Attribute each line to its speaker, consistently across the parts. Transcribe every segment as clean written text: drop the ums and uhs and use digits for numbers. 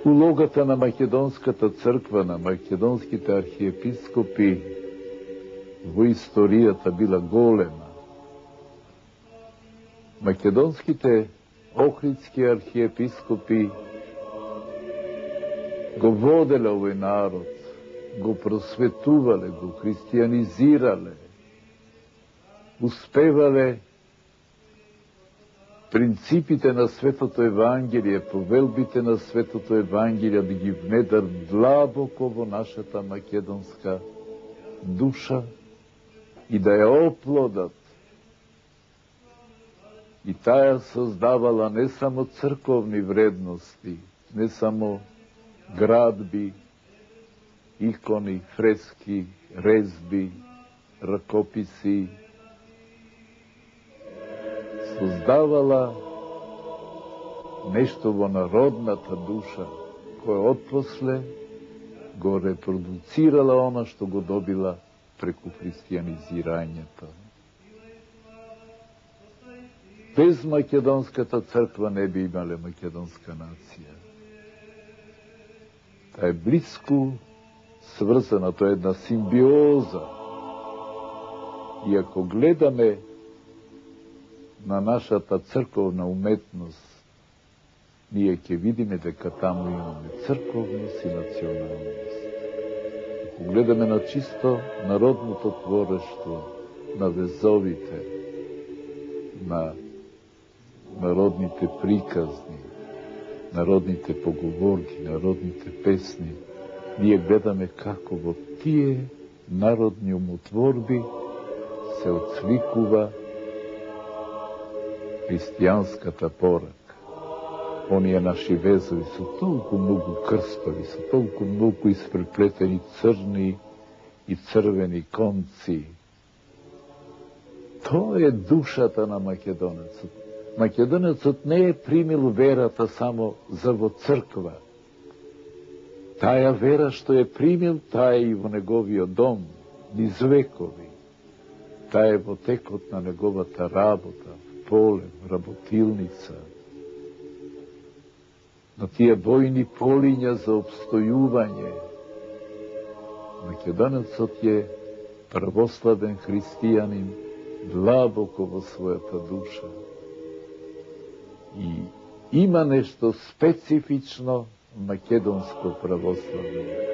Speaker 1: Улогата на Македонската црква, на македонските архиепископи во историјата била голема. Македонските охридски архиепископи го воделе овој народ, го просветувале, го христијанизирале, успевале принципите на Светото Евангелие, повелбите на Светото Евангелие да ги внедрат длабоко во нашата македонска душа и да ја оплодат. И таа создавала не само црковни вредности, не само градби, икони, фрески, резби, ракописи, создавала нешто во народната душа, која отпосле го репродуцирала она што го добила преку христијанизирањето. Без македонската црква не би имале македонска нација. Таа е близко сврзана, тоа е една симбиоза. И ако гледаме на нашата црковна уметност, ние ќе видиме дека таму имаме црковност и националност. Ако гледаме на чисто народното творештво, на везовите, на народните приказни, народните поговорки, народните песни, ние гледаме како во тие народни умотворби се отсликува христијанската порака. Оние наши везови со толку многу крстови, со толку многу испреплетени црни и црвени конци. Тоа е душата на македонецот. Македонецот не е примил верата само за во црква. Таја вера што е примил, таа е и во неговиот дом, низ векови. Таа е во текот на неговата работа, в поле, в работилница, на тие бојни полиња за обстојување. Македонецот е православен христијанин длабоко во својата душа. И има нешто специфично македонско православие.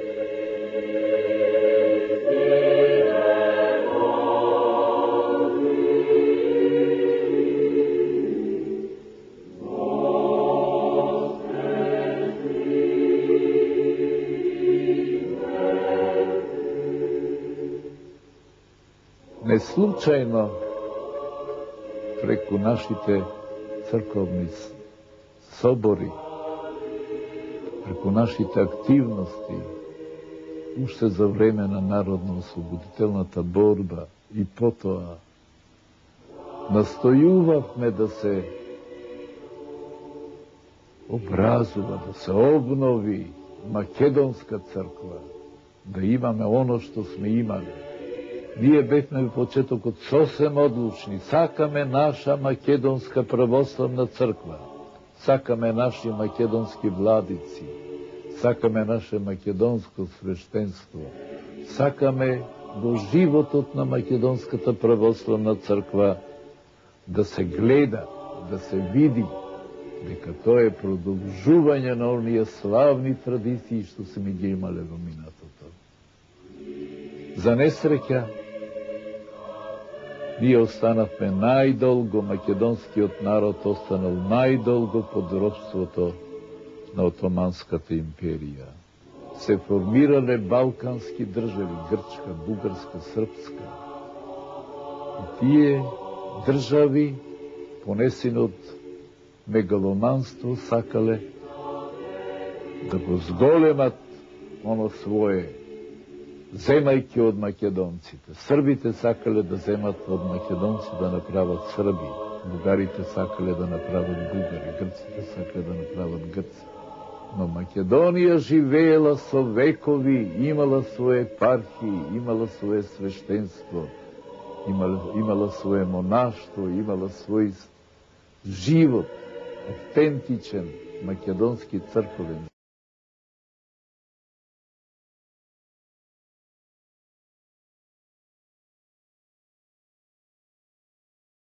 Speaker 1: Не случајно преку нашите црковни собори, преку нашите активности, уште за време на народно-ослободителната борба и потоа, настојувавме да се образува, да се обнови македонска црква, да имаме оно што сме имали. Ние бевме во почетокот сосем одлучни. Сакаме наша македонска православна црква. Сакаме наши македонски владици. Сакаме наше македонско свештенство. Сакаме во животот на македонската православна црква да се гледа, да се види дека тоа е продолжување на оние славни традиции што се ми ги имале во минатото. За несреќа, ние останавме најдолго, македонскиот народ останал најдолго под робството на Отоманската империја. Се формирале балкански држави, грчка, бугарска, српска. И тие држави, понесени од мегаломанство, сакале да го зголемат оно свое, земајќи од македонците. Србите сакале да земат од македонци да направат срби. Бугарите сакале да направат бугари. Грците сакале да направат грци. Но Македонија живеела со векови, имала своје епархии, имала своје свештенство, имала своје монаштво, имала свој живот, автентичен македонски црковен